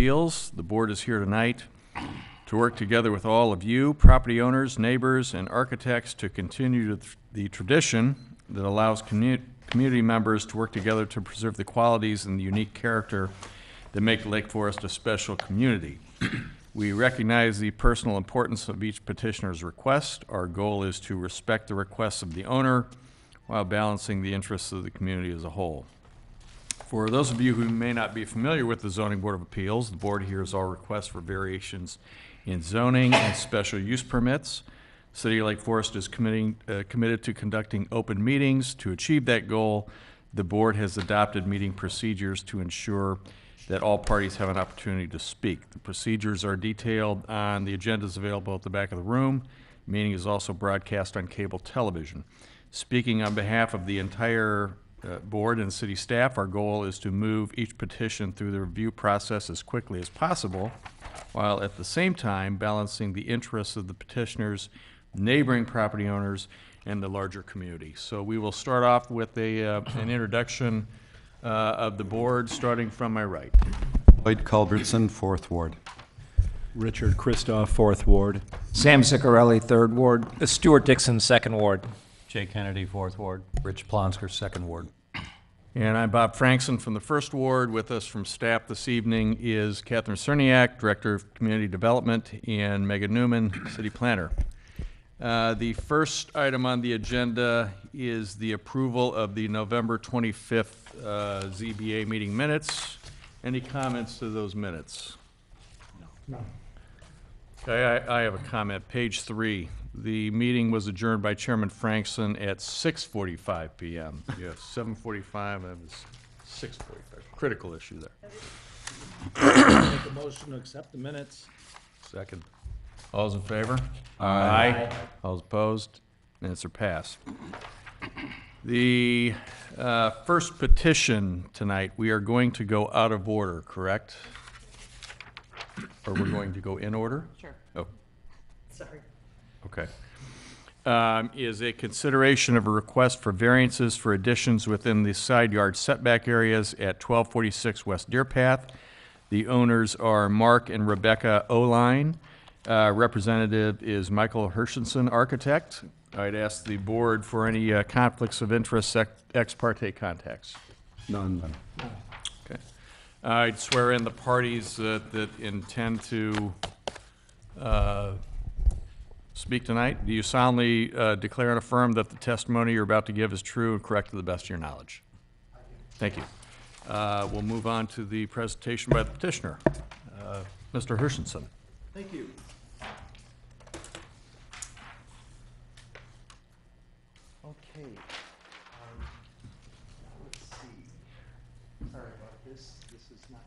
Appeals. The board is here tonight to work together with all of you, property owners, neighbors, and architects to continue the tradition that allows community members to work together to preserve the qualities and the unique character that make Lake Forest a special community. We recognize the personal importance of each petitioner's request. Our goal is to respect the requests of the owner while balancing the interests of the community as a whole. For those of you who may not be familiar with the Zoning Board of Appeals, the board hears all requests for variations in zoning and special use permits. City of Lake Forest is committed to conducting open meetings. To achieve that goal, the board has adopted meeting procedures to ensure that all parties have an opportunity to speak. The procedures are detailed on the agendas available at the back of the room. The meeting is also broadcast on cable television. Speaking on behalf of the entire board and city staff, our goal is to move each petition through the review process as quickly as possible, while at the same time balancing the interests of the petitioners, neighboring property owners, and the larger community. So we will start off with an introduction of the board, starting from my right. Lloyd Culbertson, 4th Ward. Richard Christoph, 4th Ward. Sam Ziccarelli, 3rd Ward. Stuart Dixon, 2nd Ward. Jay Kennedy, 4th Ward. Rich Plonsker, 2nd Ward. And I'm Bob Frankson from the 1st Ward. With us from staff this evening is Catherine Cerniak, Director of Community Development, and Megan Newman, City Planner. The first item on the agenda is the approval of the November 25th ZBA meeting minutes. Any comments to those minutes? No. Okay, I have a comment. Page 3. The meeting was adjourned by Chairman Frankson at 6:45 p.m. Yes, 7:45, that was 6:45. Critical issue there. Make a motion to accept the minutes. Second. All those in favor? Aye. All those opposed? Minutes are passed. The first petition tonight, we are going to go out of order, correct? Or we're going to go in order? Sure. Oh, Sorry. okay. Is a consideration of a request for variances for additions within the side yard setback areas at 1246 West Deer Path. The owners are Mark and Rebecca Oline. Representative is Michael Hershenson, architect. I'd ask the board for any conflicts of interest, ex parte contacts. None. Okay. I'd swear in the parties that intend to speak tonight. Do you solemnly declare and affirm that the testimony you're about to give is true and correct to the best of your knowledge? Thank you. We'll move on to the presentation by the petitioner. Mr. Hershenson. Thank you. Okay. Let's see. Sorry about this. This is not.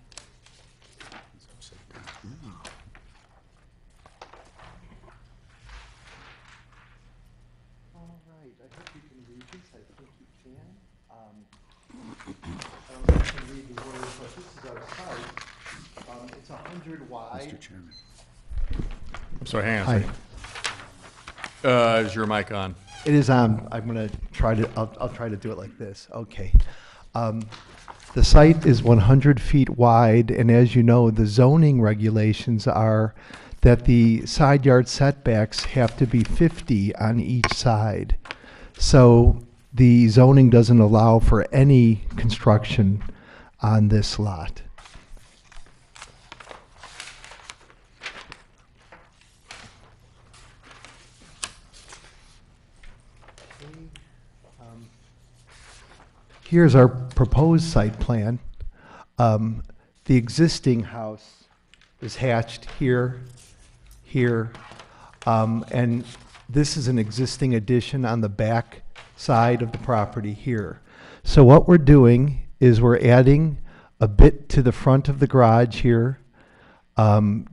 All right. I hope you can read this. I think you can. I don't know if you can read the words, but this is our site. It's 100 wide. Mr. Chairman. I'm sorry, hang on a Hi. second. Is your mic on? It is on. I'm going to try to, I'll try to do it like this. Okay. The site is 100 feet wide, and as you know, the zoning regulations are that the side yard setbacks have to be 50 on each side. So the zoning doesn't allow for any construction on this lot. Here's our proposed site plan. The existing house is hatched here, here, and this is an existing addition on the back side of the property here. So what we're doing is we're adding a bit to the front of the garage here,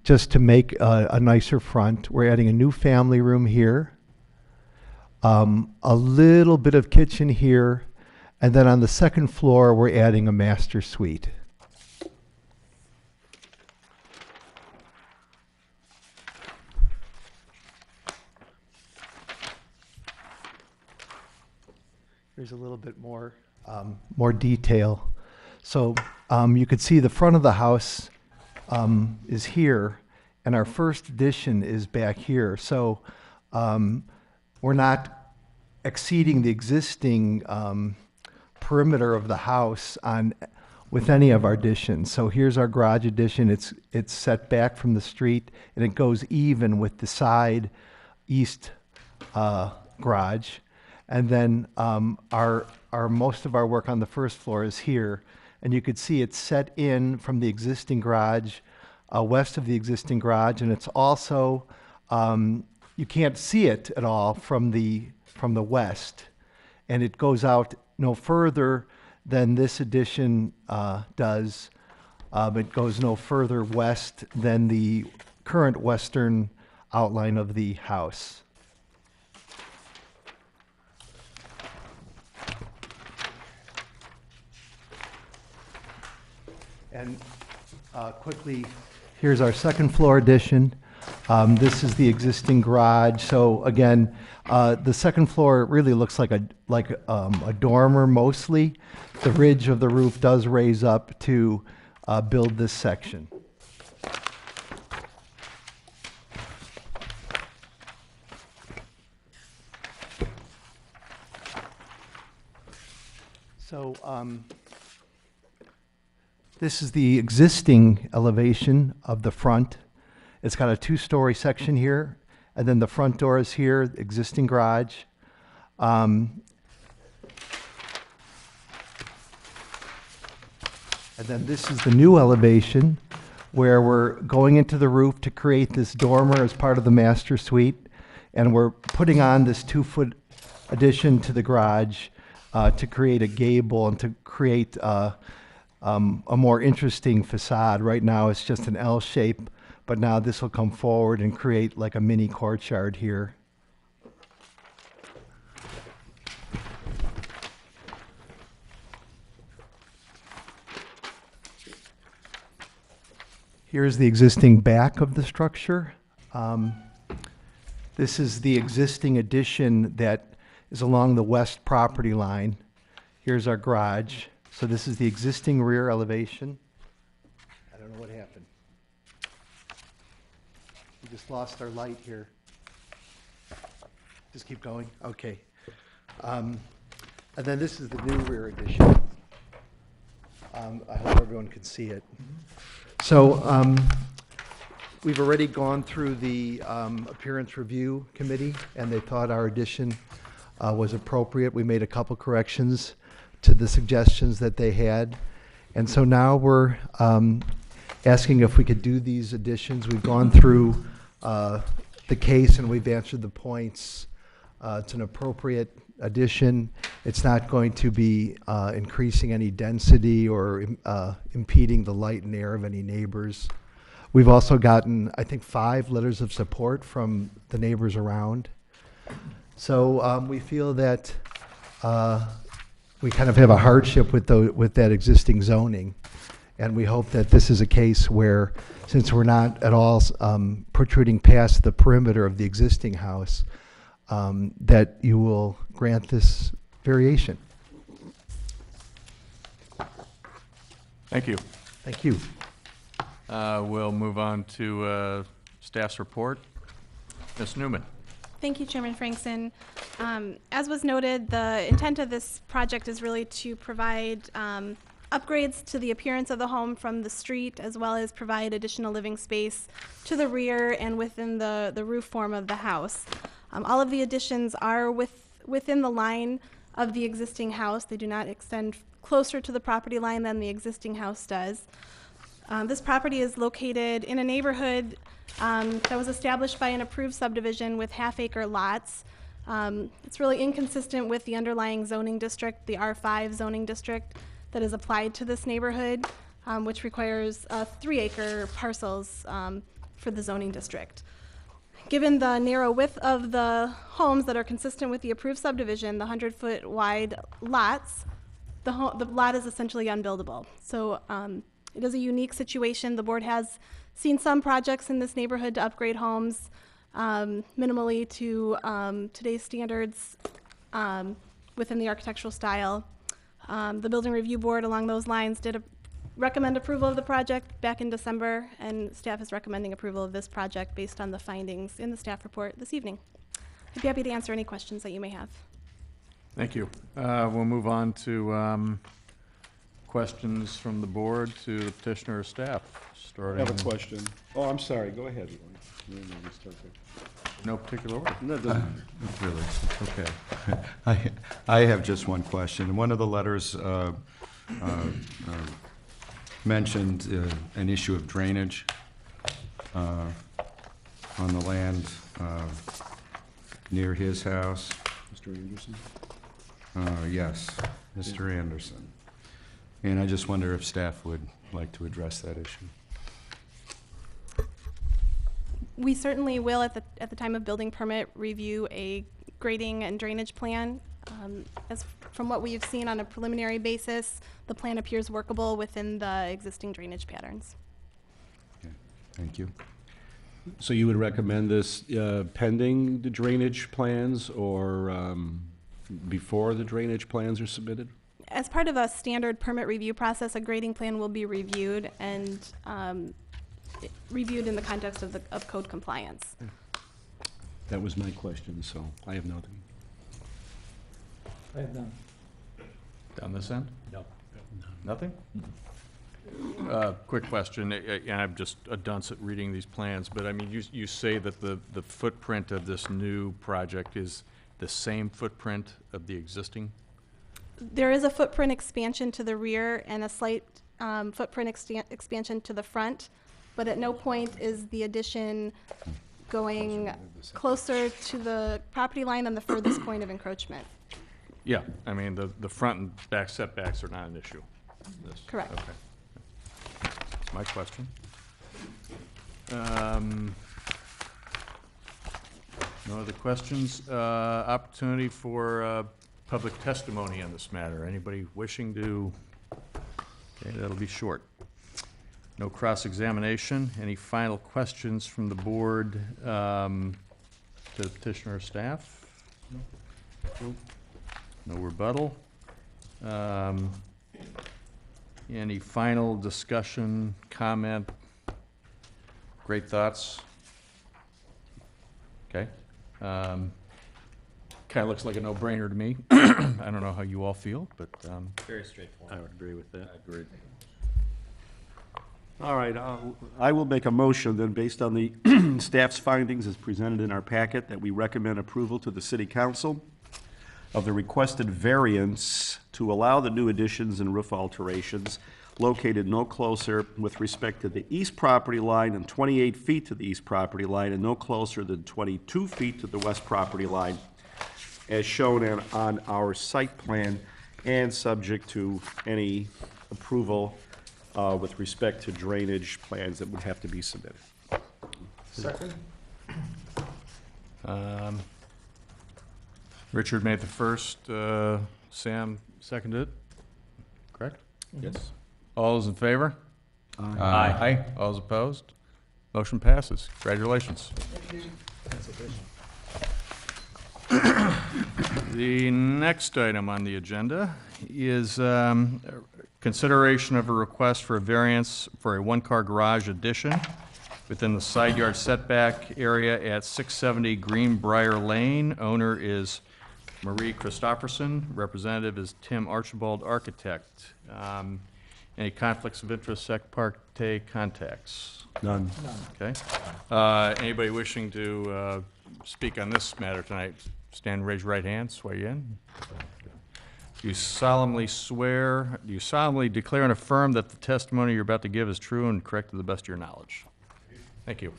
just to make a nicer front. We're adding a new family room here, a little bit of kitchen here, and then on the second floor, we're adding a master suite. Here's a little bit more detail. So you could see the front of the house is here, and our first addition is back here. So we're not exceeding the existing perimeter of the house with any of our additions. So here's our garage addition. It's set back from the street, and it goes even with the side east garage. And then most of our work on the first floor is here. And you could see it's set in from the existing garage, west of the existing garage, and it's also, you can't see it at all from the west. And it goes out no further than this addition does. It goes no further west than the current western outline of the house. And quickly, here's our second floor addition. This is the existing garage. So again, the second floor really looks like a dormer mostly. The ridge of the roof does raise up to build this section. So this is the existing elevation of the front. It's got a two-story section here, and then the front door is here, existing garage. And then this is the new elevation where we're going into the roof to create this dormer as part of the master suite. And we're putting on this 2-foot addition to the garage to create a gable and to create a more interesting facade. Right now it's just an L shape, but now this will come forward and create like a mini courtyard here. Here's the existing back of the structure. This is the existing addition that is along the west property line. Here's our garage. So this is the existing rear elevation. I don't know what happened. We just lost our light here. Just keep going? Okay. And then this is the new rear addition. I hope everyone can see it. So we've already gone through the appearance review committee, and they thought our addition was appropriate. We made a couple corrections to the suggestions that they had. And so now we're asking if we could do these additions. We've gone through the case and we've answered the points. It's an appropriate addition. It's not going to be increasing any density or impeding the light and air of any neighbors. We've also gotten, I think, 5 letters of support from the neighbors around. So we feel that we kind of have a hardship with that existing zoning. And we hope that this is a case where, since we're not at all protruding past the perimeter of the existing house, that you will grant this variation. Thank you. Thank you. We'll move on to staff's report. Ms. Newman. Thank you, Chairman Frankson. As was noted, the intent of this project is really to provide upgrades to the appearance of the home from the street, as well as provide additional living space to the rear and within the roof form of the house. All of the additions are within the line of the existing house. They do not extend closer to the property line than the existing house does. This property is located in a neighborhood that was established by an approved subdivision with half-acre lots. It's really inconsistent with the underlying zoning district, the R5 zoning district that is applied to this neighborhood, which requires 3-acre parcels for the zoning district. Given the narrow width of the homes that are consistent with the approved subdivision, the 100-foot wide lots, the lot is essentially unbuildable. So it is a unique situation. The board has seen some projects in this neighborhood to upgrade homes minimally to today's standards within the architectural style. The Building Review Board along those lines did recommend approval of the project back in December, and staff is recommending approval of this project based on the findings in the staff report this evening. I'd be happy to answer any questions that you may have. Thank you. We'll move on to questions from the board to the petitioner or staff, I starting have a question. Oh, I'm sorry, go ahead, Lloyd. No, no, you start there. no particular order. No, it doesn't- Really, okay. I have just one question. One of the letters mentioned an issue of drainage on the land near his house. Mr. Anderson? Yes, Mr. Anderson. And I just wonder if staff would like to address that issue. We certainly will, at the time of building permit, review a grading and drainage plan. As from what we've seen on a preliminary basis, the plan appears workable within the existing drainage patterns. Okay, thank you. So you would recommend this pending the drainage plans or before the drainage plans are submitted? As part of a standard permit review process, a grading plan will be reviewed and reviewed in the context of code compliance. That was my question, so I have nothing. Down this end? No. Nothing? Quick question, and I'm just a dunce at reading these plans, but I mean, you say that the footprint of this new project is the same footprint of the existing? There is a footprint expansion to the rear and a slight footprint expansion to the front, but at no point is the addition going closer to the property line than the furthest point of encroachment. Yeah, I mean, the front and back setbacks are not an issue. This- Correct. Okay. That's my question. No other questions? Opportunity for public testimony on this matter. Anybody wishing to? Okay, that'll be short. No cross-examination. Any final questions from the board to the petitioner or staff? No. No rebuttal. Any final discussion, comment? Great thoughts? Okay. Kind of looks like a no-brainer to me. I don't know how you all feel, but Very straightforward. I would agree with that. Agreed. All right, I will make a motion then, based on the staff's findings as presented in our packet, that we recommend approval to the city council of the requested variance to allow the new additions and roof alterations located no closer with respect to the east property line and 28 feet to the east property line and no closer than 22 feet to the west property line, as shown on our site plan, and subject to any approval with respect to drainage plans that would have to be submitted. Richard made the first, Sam seconded it, correct? Yes. All those in favor? Aye. All those opposed? Motion passes. Congratulations. The next item on the agenda is consideration of a request for a variance for a one-car garage addition within the side yard setback area at 670 Greenbrier Lane. Owner is Marie Christopherson. Representative is Tim Archibald, architect. Any conflicts of interest, ex parte contacts? None. Okay. Anybody wishing to speak on this matter tonight, stand and raise your right hand, swear you in. Do you solemnly declare and affirm that the testimony you're about to give is true and correct to the best of your knowledge? Thank you.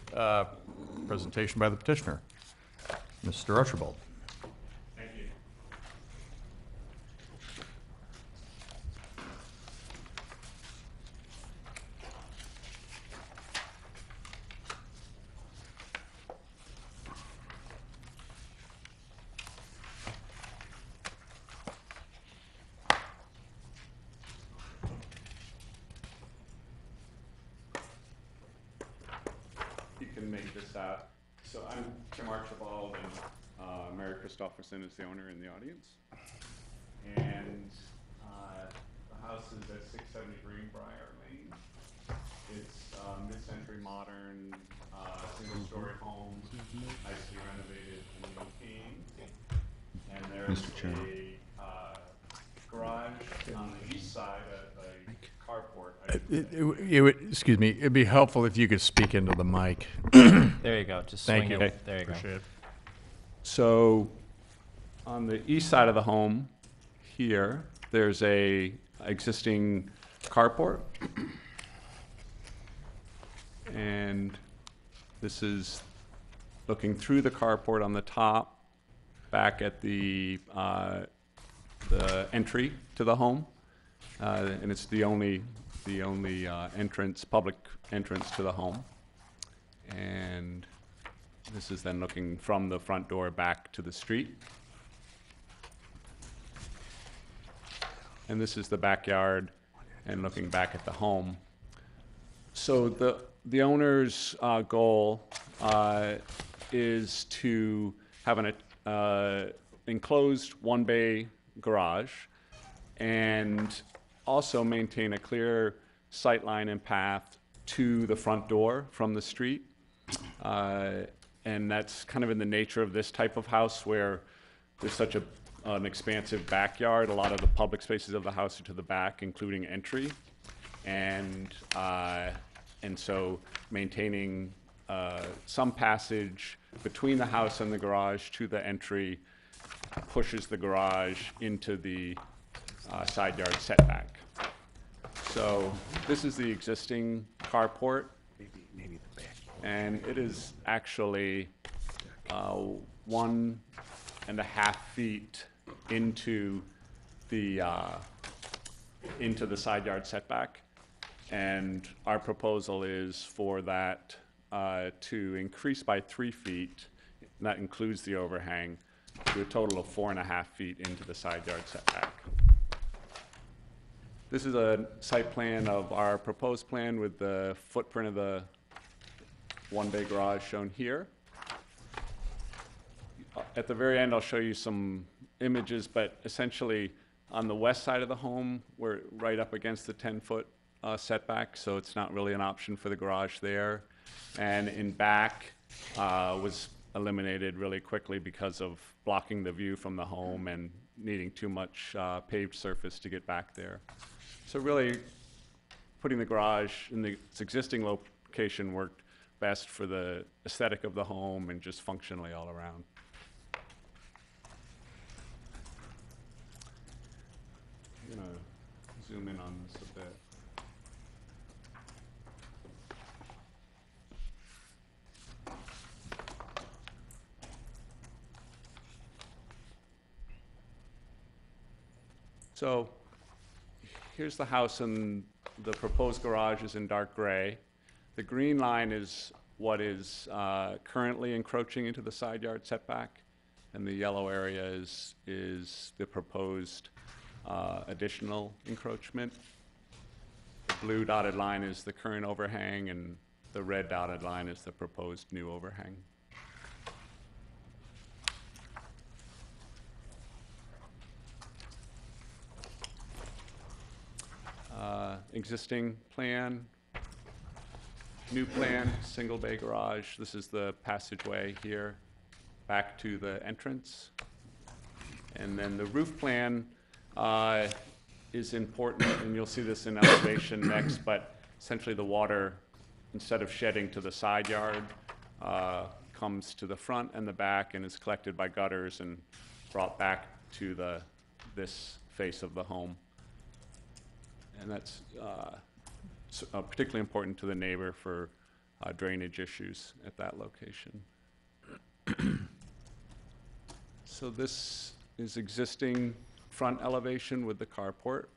Presentation by the petitioner. Mr. Archibald. Thank you. You can make this out. So I'm Tim Archibald, and Mary Christopherson is the owner in the audience. And the house is at 670 Greenbrier Lane. one-story home, nicely renovated and maintained. And there's Mr. Chairman. a garage on the east side, a carport. I should say. It would, excuse me, it'd be helpful if you could speak into the mic. There you go, just Thank swing you. it. There you go. Appreciate it. So, on the east side of the home, here, there's a existing carport. And this is looking through the carport on the top, back at the entry to the home. And it's the only entrance, public entrance to the home. And this is then looking from the front door back to the street. And this is the backyard and looking back at the home. So the owner's goal is to have an enclosed one-bay garage and also maintain a clear sight line and path to the front door from the street. And that's kind of in the nature of this type of house where there's such an expansive backyard. A lot of the public spaces of the house are to the back, including entry. And so maintaining some passage between the house and the garage to the entry pushes the garage into the side yard setback. So this is the existing carport. And it is actually 1.5 feet into the side yard setback. And our proposal is for that to increase by 3 feet, and that includes the overhang, to a total of 4.5 feet into the side yard setback. This is a site plan of our proposed plan with the footprint of the one-bay garage shown here. At the very end, I'll show you some images, but essentially on the west side of the home, we're right up against the 10-foot setback, so it's not really an option for the garage there. And in back was eliminated really quickly because of blocking the view from the home and needing too much paved surface to get back there. So really, putting the garage in its existing location worked best for the aesthetic of the home and just functionally all around. I'm gonna zoom in on this a bit. So here's the house, and the proposed garage is in dark gray. The green line is what is currently encroaching into the side yard setback, and the yellow area is the proposed additional encroachment. The blue dotted line is the current overhang, and the red dotted line is the proposed new overhang. Existing plan, new plan, single bay garage. This is the passageway here back to the entrance. And then the roof plan is important, and you'll see this in elevation next, but essentially the water, instead of shedding to the side yard, comes to the front and the back and is collected by gutters and brought back to this face of the home. And that's particularly important to the neighbor for drainage issues at that location. So this is existing front elevation with the carport.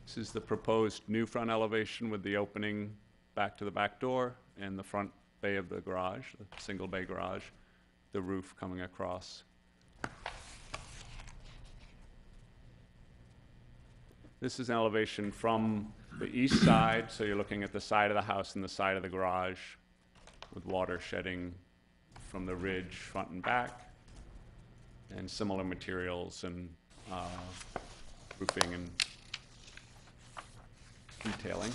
This is the proposed new front elevation with the opening back to the back door and the front bay of the garage, the single bay garage, the roof coming across. This is an elevation from the east side, so you're looking at the side of the house and the side of the garage with water shedding from the ridge front and back, and similar materials and roofing and detailing.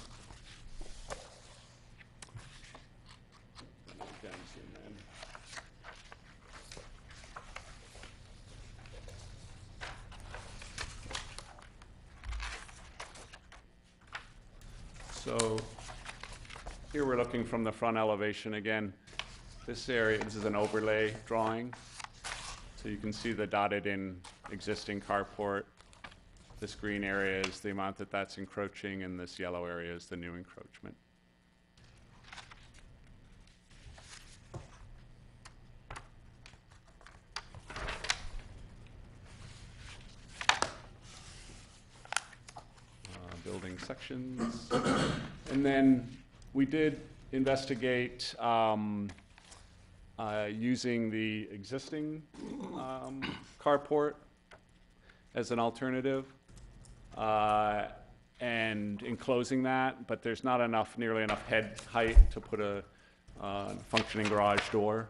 So here we're looking from the front elevation again. This area, this is an overlay drawing. So you can see the dotted in existing carport. This green area is the amount that that's encroaching, and this yellow area is the new encroachment. Building sections. And then we did investigate using the existing carport as an alternative and enclosing that, but there's not nearly enough head height to put a functioning garage door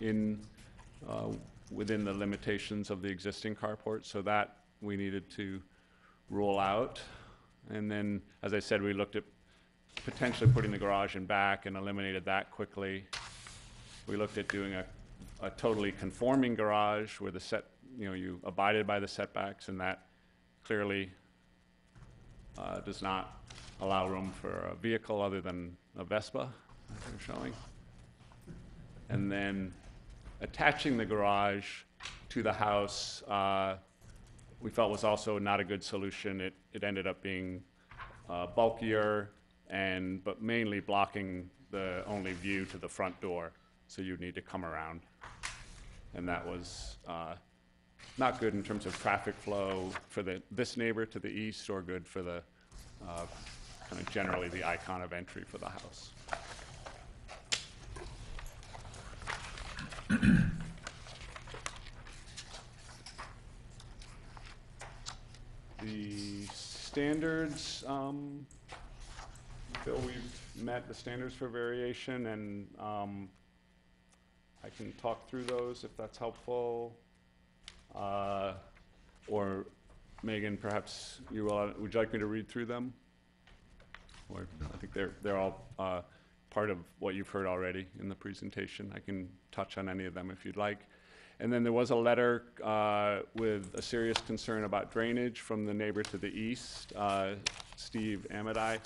within the limitations of the existing carport, so that we needed to rule out. And then, as I said, we looked at potentially putting the garage in back and eliminated that quickly. We looked at doing a totally conforming garage where you abided by the setbacks, and that clearly does not allow room for a vehicle other than a Vespa, as they're showing. And then attaching the garage to the house we felt was also not a good solution. It ended up being bulkier but mainly blocking the only view to the front door. So you'd need to come around. And that was not good in terms of traffic flow for this neighbor to the east, or good for the kind of generally the icon of entry for the house. The standards, Bill, we've met the standards for variation, and I can talk through those if that's helpful. Or Megan, perhaps would you like me to read through them? Or I think they're all part of what you've heard already in the presentation. I can touch on any of them if you'd like. And then there was a letter with a serious concern about drainage from the neighbor to the east, Steve Amadai.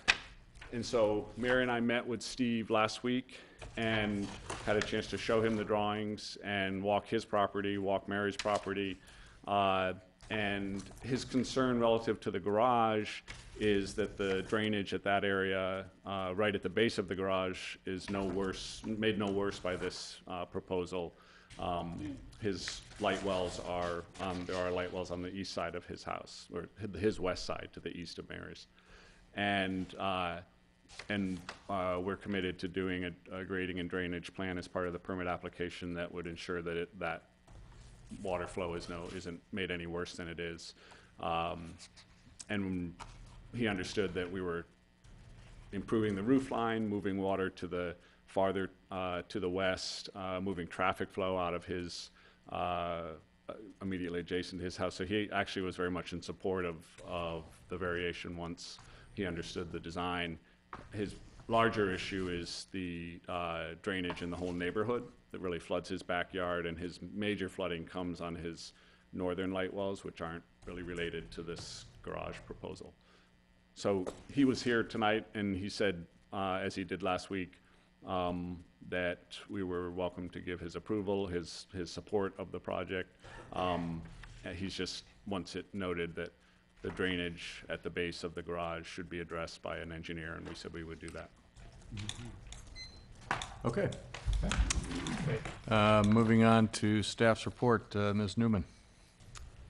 And so Mary and I met with Steve last week and had a chance to show him the drawings and walk his property, walk Mary's property. And his concern relative to the garage is that the drainage at that area, right at the base of the garage, is made no worse by this proposal. His light wells there are light wells on the east side of his house, or his west side to the east of Mary's. And we're committed to doing a grading and drainage plan as part of the permit application that would ensure that that water flow isn't made any worse than it is. And he understood that we were improving the roof line, moving water to the farther to the west, moving traffic flow out of his immediately adjacent to his house. So he actually was very much in support of the variation once he understood the design. His larger issue is the drainage in the whole neighborhood that really floods his backyard, and his major flooding comes on his northern light wells, which aren't really related to this garage proposal. So he was here tonight, and he said, as he did last week, that we were welcome to give his approval, his support of the project. He's just wants it noted that the drainage at the base of the garage should be addressed by an engineer, and we said we would do that. Okay. Moving on to staff's report, Ms. Newman.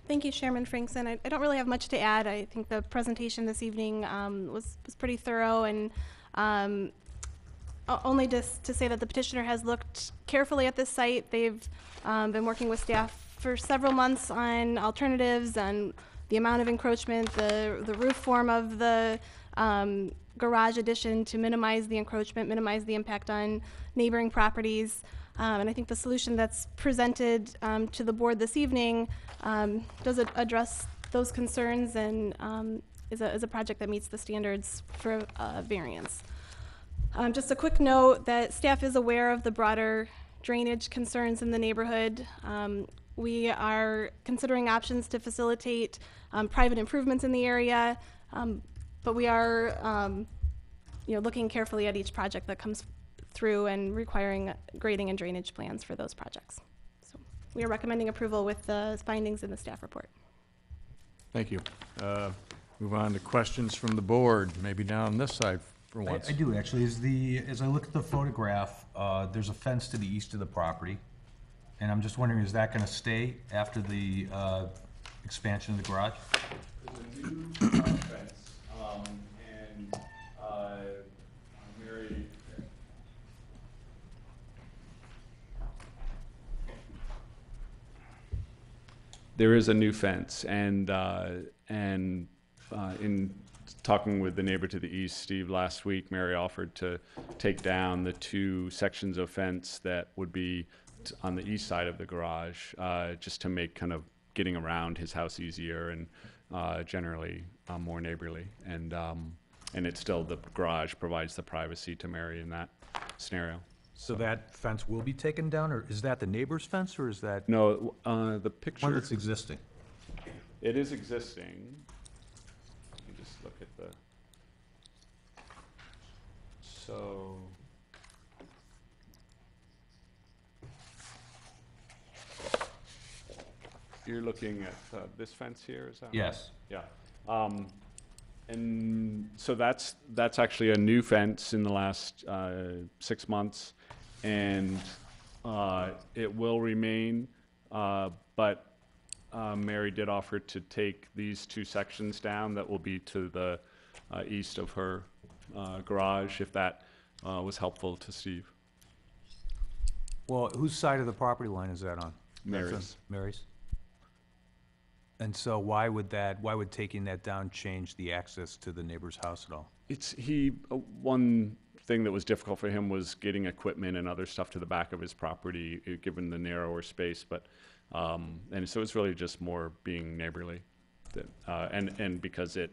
Thank you, Chairman Frankson. I don't really have much to add. I think the presentation this evening was pretty thorough, and only just to say that the petitioner has looked carefully at this site. They've been working with staff for several months on alternatives and the amount of encroachment, the roof form of the garage addition to minimize the encroachment, minimize the impact on neighboring properties. And I think the solution that's presented to the board this evening does address those concerns and is a project that meets the standards for variance. Just a quick note that staff is aware of the broader drainage concerns in the neighborhood. We are considering options to facilitate private improvements in the area. But we are, looking carefully at each project that comes through and requiring grading and drainage plans for those projects. So we are recommending approval with the findings in the staff report. Thank you. Move on to questions from the board, maybe down this side for once. I do, actually. As I look at the photograph, there's a fence to the east of the property. And I'm just wondering, is that going to stay after the expansion of the garage? There's a new fence, and Mary. There is a new fence, and in talking with the neighbor to the east, Steve, last week, Mary offered to take down the 2 sections of fence that would be on the east side of the garage, just to make kind of getting around his house easier and generally more neighborly. And it's still, the garage provides the privacy to Mary in that scenario. So that fence will be taken down, or is that the neighbor's fence, or is that No, the one picture, that's existing? it is existing. You just look at the, so. You're looking at this fence here, is that right? Yes. Yeah. And so that's actually a new fence in the last 6 months, and it will remain, but Mary did offer to take these 2 sections down that will be to the east of her garage, if that was helpful to Steve. Well, whose side of the property line is that on? That's on Mary's. Mary's? And so why would taking that down change the access to the neighbor's house at all? One thing that was difficult for him was getting equipment and other stuff to the back of his property, given the narrower space, but, and so it's really just more being neighborly. And because the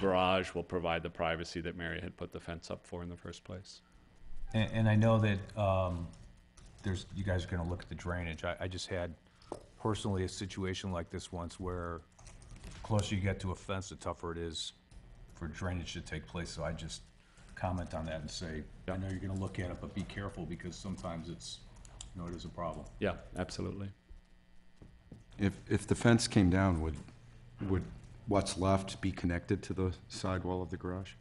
garage will provide the privacy that Mary had put the fence up for in the first place. And I know that you guys are going to look at the drainage. I just had personally a situation like this once where the closer you get to a fence, the tougher it is for drainage to take place. So I just comment on that and say, I know you're going to look at it, but be careful because sometimes it is a problem. Yeah, absolutely. If the fence came down, would what's left be connected to the sidewall of the garage?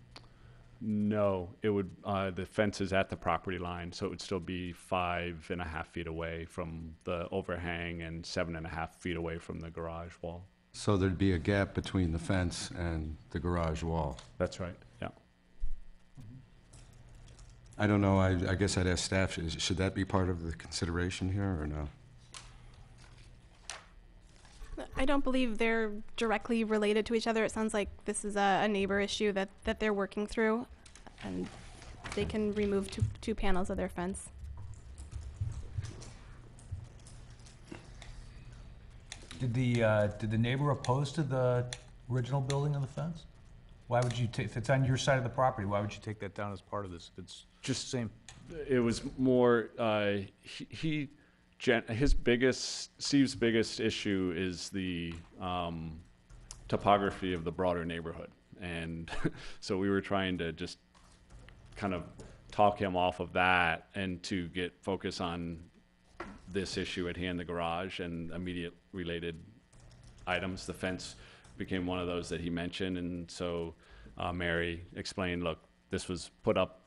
No, it would, the fence is at the property line, so it would still be 5.5 feet away from the overhang and 7.5 feet away from the garage wall. So there'd be a gap between the fence and the garage wall? That's right, yeah. I don't know, I guess I'd ask staff, should that be part of the consideration here, or no? I don't believe they're directly related to each other. It sounds like this is a neighbor issue that they're working through, and they can remove 2 panels of their fence. Did the neighbor oppose to the original building of the fence? Why would you if it's on your side of the property, why would you take that down as part of this? If it's just same. It was more, Steve's biggest issue is the topography of the broader neighborhood. And so we were trying to just kind of talk him off of that and to get focus on this issue at hand, the garage and immediate related items. The fence became one of those that he mentioned, and so Mary explained, look, this was put up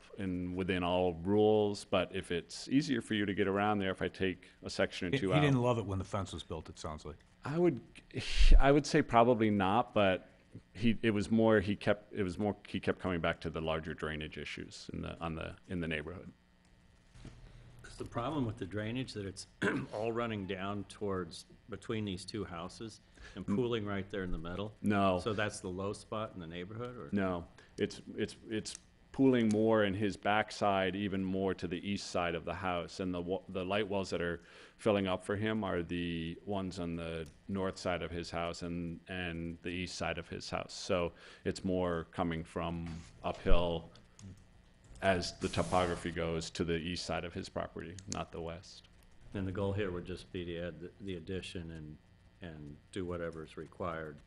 within all rules, but if it's easier for you to get around there, if I take a section or 2 out. He didn't love it when the fence was built, it sounds like. I would say probably not, but he kept coming back to the larger drainage issues in the neighborhood. Is the problem with the drainage that it's all running down towards between these 2 houses and pooling right there in the middle? No. So that's the low spot in the neighborhood, or? No, it's pooling more in his backside, even more to the east side of the house. And the light wells that are filling up for him are the ones on the north side of his house and the east side of his house. So it's more coming from uphill as the topography goes to the east side of his property, not the west. And the goal here would just be to add the addition and do whatever's required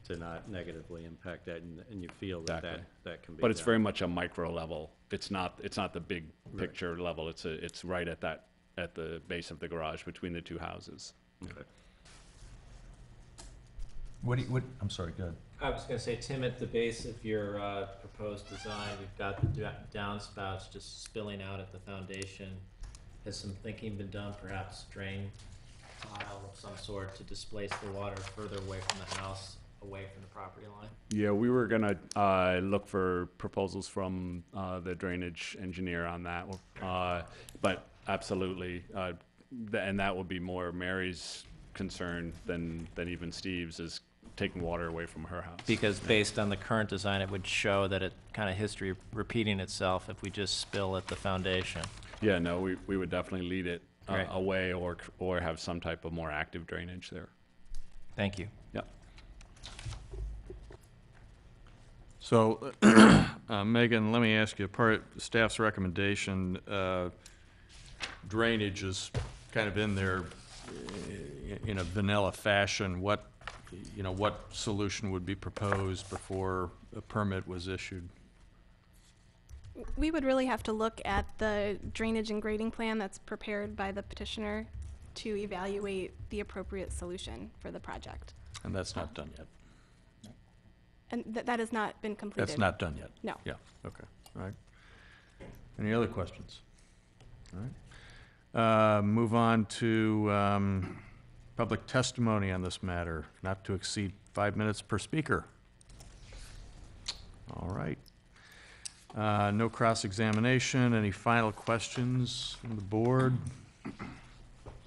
to not negatively impact that, and you feel that Exactly. that can be But it's done. very much a micro level. It's not the big picture level. It's right at the base of the garage between the two houses. Okay. I'm sorry, go ahead. I was gonna say, Tim, at the base of your proposed design, you've got the downspouts just spilling out at the foundation. Has some thinking been done, perhaps drain tile of some sort to displace the water further away from the house, away from the property line? Yeah, we were gonna look for proposals from the drainage engineer on that, but absolutely, and that would be more Mary's concern than even Steve's, is taking water away from her house. Because based on the current design, it would show that it kind of history repeating itself if we just spill at the foundation. Yeah, no, we would definitely lead it Great. away or have some type of more active drainage there. Thank you. Yep. So, Megan, let me ask you, part of staff's recommendation, drainage is kind of in there in a vanilla fashion. What solution would be proposed before a permit was issued? We would really have to look at the drainage and grading plan that's prepared by the petitioner to evaluate the appropriate solution for the project. And that's not done yet. And that has not been completed. That's not done yet? No. Yeah, okay, all right. Any other questions? All right. Move on to public testimony on this matter, not to exceed 5 minutes per speaker. All right. No cross-examination. Any final questions from the board?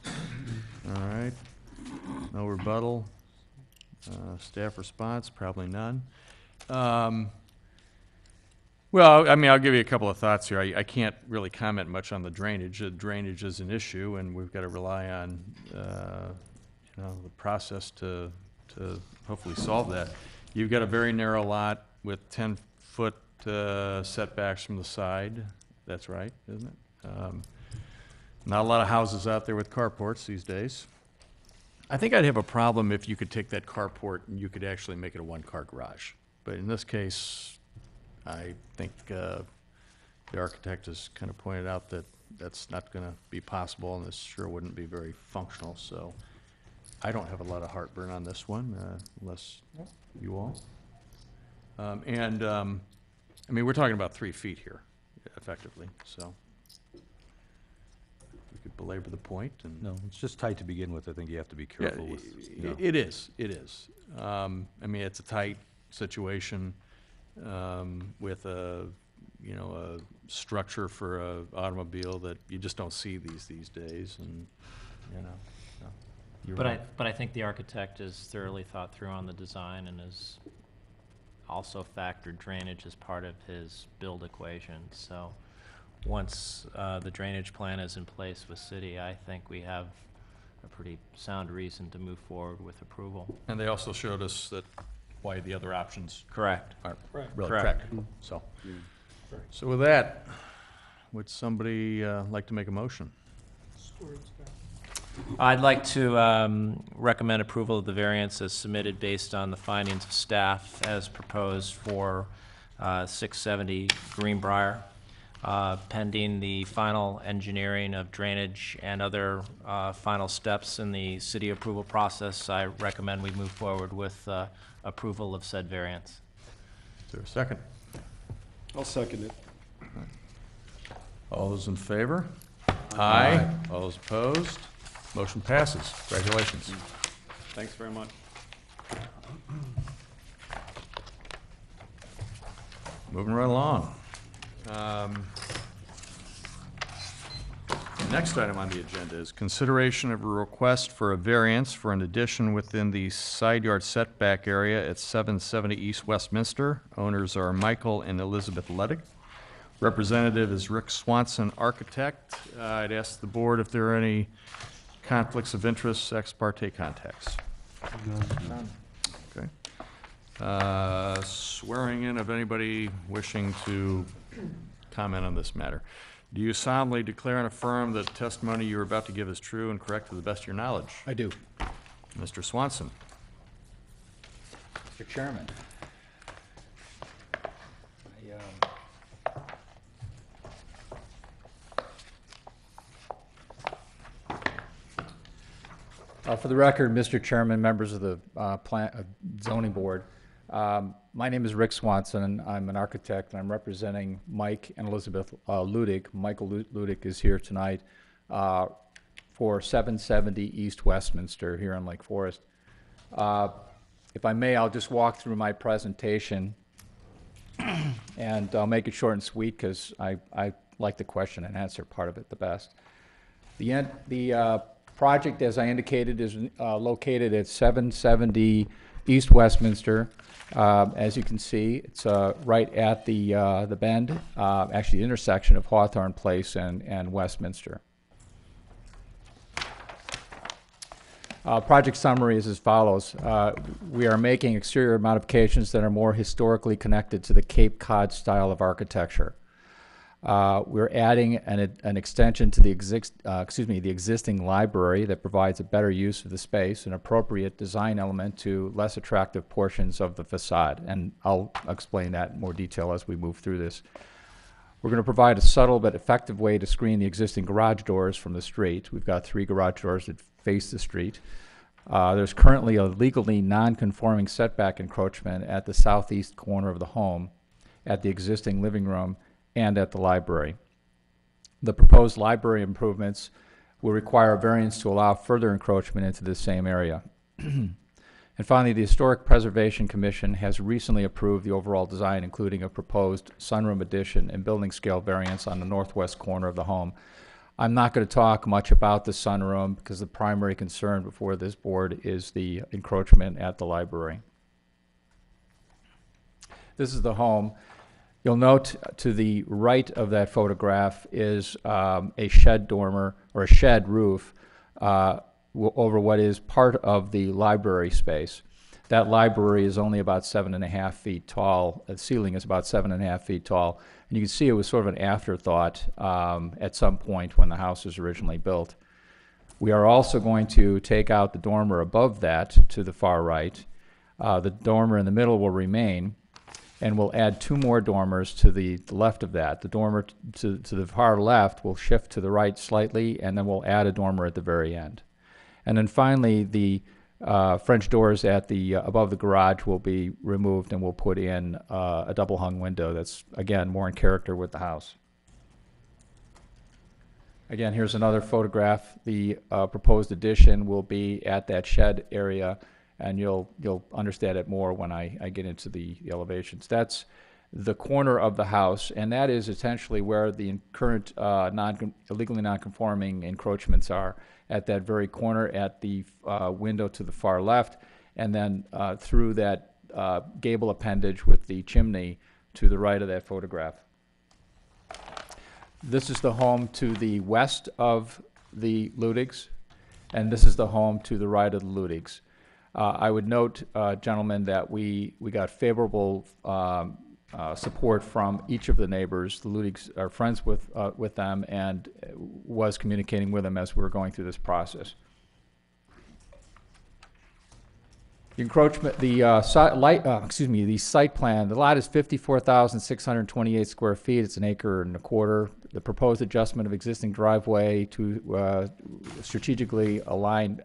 All right. No rebuttal. Staff response, probably none. Well, I mean, I'll give you a couple of thoughts here. I can't really comment much on the drainage. Drainage is an issue, and we've got to rely on, the process to hopefully solve that. You've got a very narrow lot with 10-foot setbacks from the side. That's right, isn't it? Not a lot of houses out there with carports these days. I think I'd have a problem if you could take that carport and you could actually make it a one-car garage. But in this case, I think the architect has kind of pointed out that that's not going to be possible, and this sure wouldn't be very functional. So I don't have a lot of heartburn on this one, unless you all. I mean, we're talking about 3 feet here, effectively, so we could belabor the point and. No, it's just tight to begin with. I think you have to be Yeah, careful with, it is. I mean, it's a tight situation with a structure for a automobile that you just don't see these days, and, so. You're right. But I think the architect is thoroughly thought through on the design and has also factored drainage as part of his build equation. So once the drainage plan is in place with city, I think we have a pretty sound reason to move forward with approval. And they also showed us that why the other options Correct. are really Correct. practical, so. So with that, would somebody like to make a motion? I'd like to recommend approval of the variance as submitted based on the findings of staff as proposed for 670 Greenbrier, pending the final engineering of drainage and other final steps in the city approval process. I recommend we move forward with approval of said variance. Is there a second? I'll second it. All those in favor? Aye. All those opposed? Motion passes. Congratulations. Thanks very much. Moving right along. The next item on the agenda is consideration of a request for a variance for an addition within the side yard setback area at 770 East Westminster. Owners are Michael and Elizabeth Ledig. Representative is Rick Swanson, architect. I'd ask the board if there are any conflicts of interest, ex parte contacts. Okay. Swearing in of anybody wishing to comment on this matter. Do you solemnly declare and affirm that the testimony you are about to give is true and correct to the best of your knowledge? I do. Mr. Swanson? Mr. Chairman. For the record, Mr. Chairman, members of the zoning board, my name is Rick Swanson. I'm an architect, and I'm representing Mike and Elizabeth Ludig. Michael Ludig is here tonight for 770 East Westminster here in Lake Forest. If I may, I'll just walk through my presentation, and I'll make it short and sweet because I like the question and answer part of it the best. The project, as I indicated, is located at 770 East Westminster. As you can see, it's right at the bend, actually the intersection of Hawthorne Place and Westminster. Project summary is as follows. We are making exterior modifications that are more historically connected to the Cape Cod style of architecture. We're adding an extension to the existing library that provides a better use of the space, an appropriate design element to less attractive portions of the facade. And I'll explain that in more detail as we move through this. We're going to provide a subtle but effective way to screen the existing garage doors from the street. We've got 3 garage doors that face the street. There's currently a legally non-conforming setback encroachment at the southeast corner of the home, at the existing living room, and at the library. The proposed library improvements will require a variance to allow further encroachment into the same area. And finally, the Historic Preservation Commission has recently approved the overall design, including a proposed sunroom addition and building scale variance on the northwest corner of the home. I'm not going to talk much about the sunroom because the primary concern before this board is the encroachment at the library. This is the home. You'll note to the right of that photograph is a shed dormer, or a shed roof, over what is part of the library space. That library is only about 7.5 feet tall. The ceiling is about 7.5 feet tall. And you can see it was sort of an afterthought at some point when the house was originally built. We are also going to take out the dormer above that to the far right. The dormer in the middle will remain, and we'll add 2 more dormers to the left of that. The dormer to the far left will shift to the right slightly, and then we'll add a dormer at the very end. And then finally, the French doors at the above the garage will be removed, and we'll put in a double hung window that's, again, more in character with the house. Again, here's another photograph. The proposed addition will be at that shed area, and you'll understand it more when I get into the elevations. That's the corner of the house, and that is essentially where the current illegally non-conforming encroachments are, at that very corner, at the window to the far left, and then through that gable appendage with the chimney to the right of that photograph. This is the home to the west of the Ludigs, and this is the home to the right of the Ludigs. I would note, gentlemen, that we got favorable support from each of the neighbors. The Ludigs are friends with them and was communicating with them as we were going through this process. The encroachment, the site plan, the lot is 54,628 square feet. It's 1.25 acres. The proposed adjustment of existing driveway to strategically align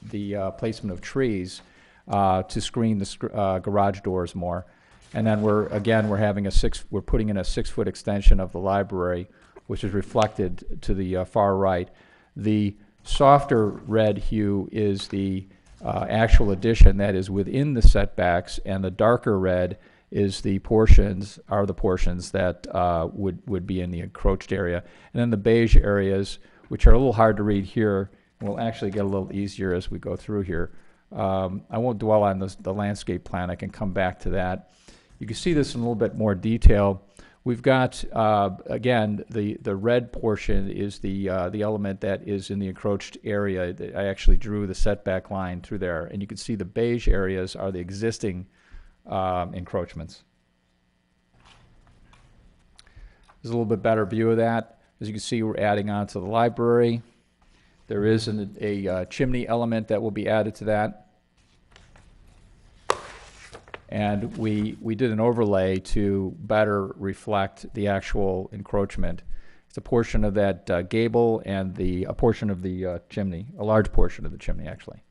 the placement of trees to screen the garage doors more. And then we're putting in a 6-foot extension of the library, which is reflected to the far right. The softer red hue is the actual addition that is within the setbacks, and the darker red is the portions that would be in the encroached area. And then the beige areas, which are a little hard to read here, will actually get a little easier as we go through here. I won't dwell on the landscape plan. I can come back to that. You can see this in a little bit more detail. We've got, again, the red portion is the element that is in the encroached area. I actually drew the setback line through there, and you can see the beige areas are the existing encroachments. There's a little bit better view of that. As you can see, we're adding on to the library. There is a chimney element that will be added to that. And we did an overlay to better reflect the actual encroachment. It's a portion of that gable and a portion of the chimney, a large portion of the chimney, actually.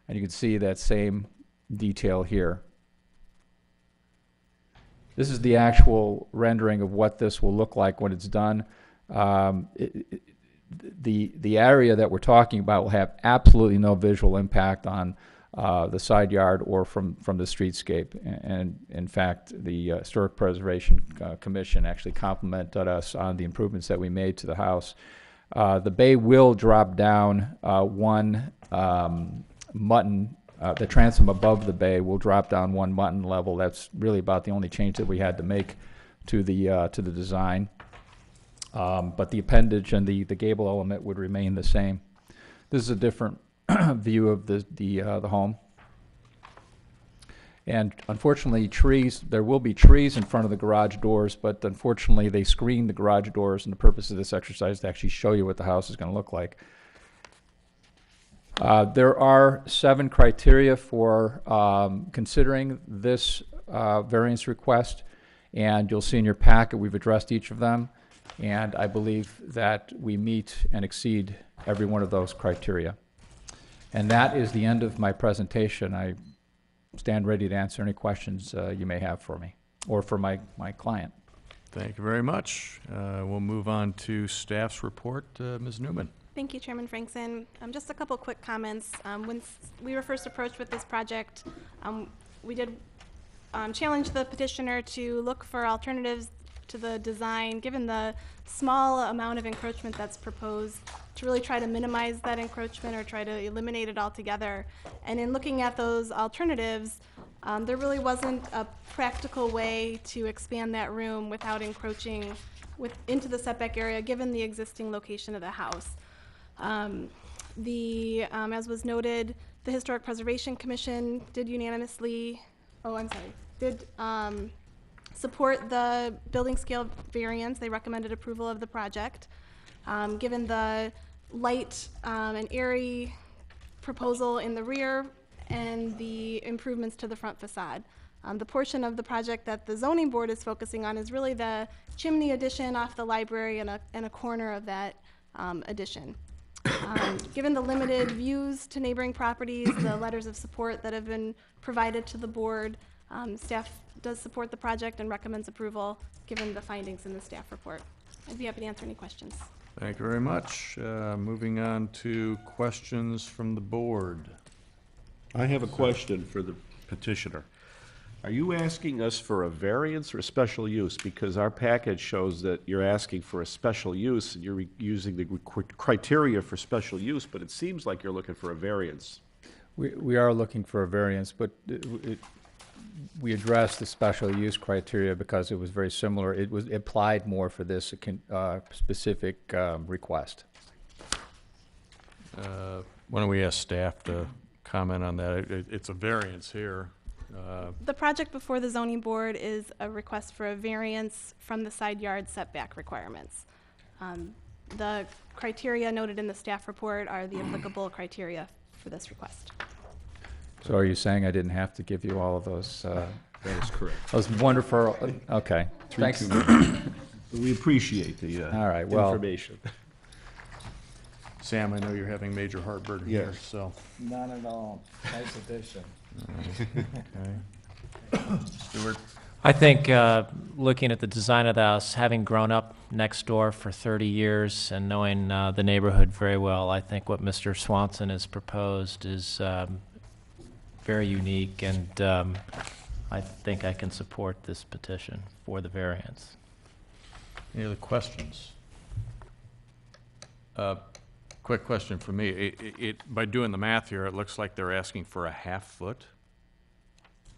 And you can see that same detail here. This is the actual rendering of what this will look like when it's done. The area that we're talking about will have absolutely no visual impact on the side yard or from the streetscape. And in fact, the Historic Preservation Commission actually complimented us on the improvements that we made to the house. The bay will drop down one mutton. The transom above the bay will drop down one mutton level. That's really about the only change that we had to make to the design. But the appendage and the gable element would remain the same. This is a different view of the home. And unfortunately, there will be trees in front of the garage doors, but unfortunately they screen the garage doors, and the purpose of this exercise is to actually show you what the house is going to look like. There are 7 criteria for considering this variance request, and you'll see in your packet we've addressed each of them, and I believe that we meet and exceed every one of those criteria. And that is the end of my presentation. I stand ready to answer any questions you may have for me or for my client. Thank you very much. We'll move on to staff's report. Ms. Newman. Thank you, Chairman Frankson. Just a couple quick comments. When we were first approached with this project, we did challenge the petitioner to look for alternatives to the design, given the small amount of encroachment that's proposed, to really try to minimize that encroachment or try to eliminate it altogether. And in looking at those alternatives, there really wasn't a practical way to expand that room without encroaching into the setback area, given the existing location of the house. As was noted, the Historic Preservation Commission did support the building scale variance. They recommended approval of the project. Given the light and airy proposal in the rear and the improvements to the front facade. The portion of the project that the zoning board is focusing on is really the chimney addition off the library and a corner of that addition. Given the limited views to neighboring properties, the letters of support that have been provided to the board, staff does support the project and recommends approval given the findings in the staff report. I'd be happy to answer any questions. Thank you very much. Moving on to questions from the board. I have a question for the petitioner. Are you asking us for a variance or a special use? Because our package shows that you're asking for a special use and you're using the criteria for special use, but it seems like you're looking for a variance. We are looking for a variance, but we addressed the special use criteria because it was very similar. It was applied more for this specific request. Why don't we ask staff to comment on that? It's a variance here. The project before the zoning board is a request for a variance from the side yard setback requirements. The criteria noted in the staff report are the applicable criteria for this request. So are you saying I didn't have to give you all of those? That is correct. Those wonderful, okay. Thanks. We appreciate the All right, well, information. Sam, I know you're having major heartburn here, Yes. so. Not at all. Nice addition. Okay. Stuart? I think looking at the design of the house, having grown up next door for 30 years and knowing the neighborhood very well, I think what Mr. Swanson has proposed is very unique, and I think I can support this petition for the variance. Any other questions? Quick question for me. By doing the math here, it looks like they're asking for a half foot,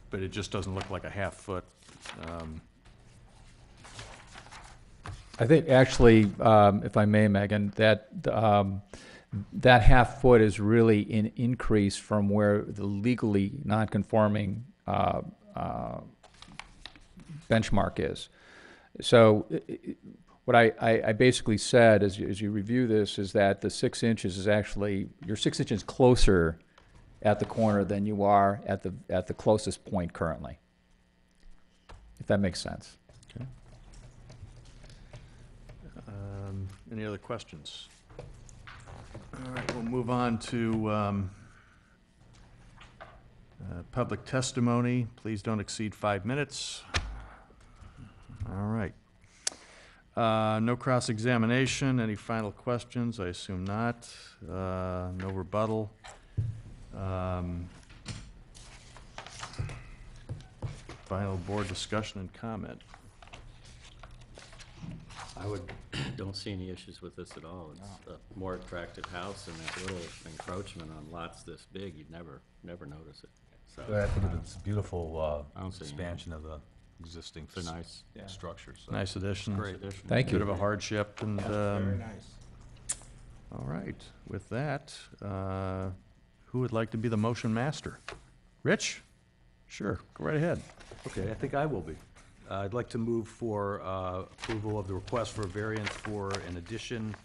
but it just doesn't look like a half foot. I think actually, if I may, Megan, that half foot is really an increase from where the legally non-conforming benchmark is. So what I basically said as you review this is that the 6 inches is actually, you're 6 inches closer at the corner than you are at the closest point currently. if that makes sense. Okay. Any other questions? All right, we'll move on to public testimony. Please don't exceed 5 minutes. All right. No cross-examination. Any final questions? I assume not. No rebuttal. Final board discussion and comment. Don't see any issues with this at all. It's a more attractive house, and that little encroachment on lots this big, you'd never notice it. So, I think it's a beautiful I don't see any. expansion of the existing It's a nice, structure. So. Nice addition. Great. addition. Thank Bit you. of a hardship, and, Very nice. all right. With that, who would like to be the motion master? Rich? Sure, go right ahead. Okay, I think I will be. I'd like to move for approval of the request for a variance for an addition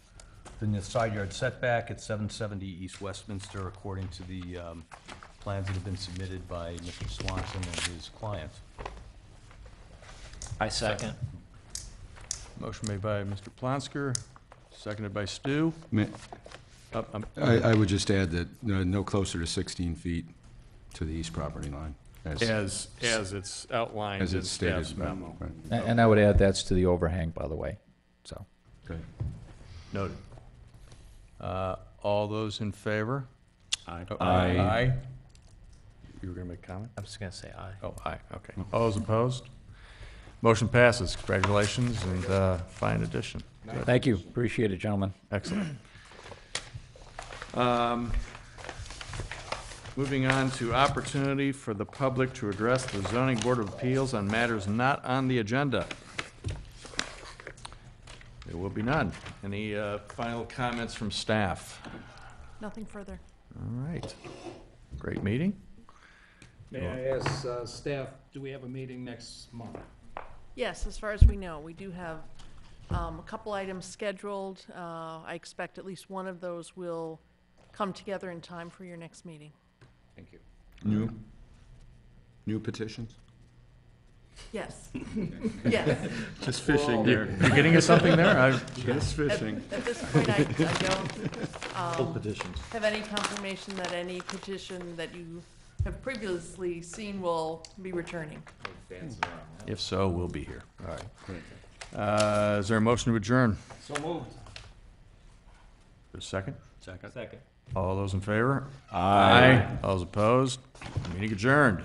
in the side yard setback at 770 East Westminster, according to the plans that have been submitted by Mr. Swanson and his client. I second. Motion made by Mr. Plonsker, seconded by Stu. I would just add that no closer to 16 feet to the east property line. As it's outlined As in it's stated. staff's memo. Right. And I would add that's to the overhang, by the way, so. Okay. Noted. All those in favor? Aye. Oh, Aye. Aye. You were gonna make a comment? I'm just gonna say aye. Oh, aye, okay. All those opposed? Motion passes. Congratulations, and fine addition. Thank you, appreciate it, gentlemen. Excellent. Moving on to opportunity for the public to address the zoning board of appeals on matters not on the agenda. There will be none. Any final comments from staff? Nothing further. All right. Great meeting. May I ask staff, do we have a meeting next month? Yes, as far as we know, we do have a couple items scheduled. I expect at least one of those will come together in time for your next meeting. Thank you. New petitions? Yes. Yes. Just fishing there. You getting us something there? Just fishing. At this point, I don't have any confirmation that any petition that you have previously seen will be returning. If so, we'll be here. All right. Is there a motion to adjourn? So moved. For a second? Second. Second. All those in favor? Aye. All those opposed? Meeting adjourned.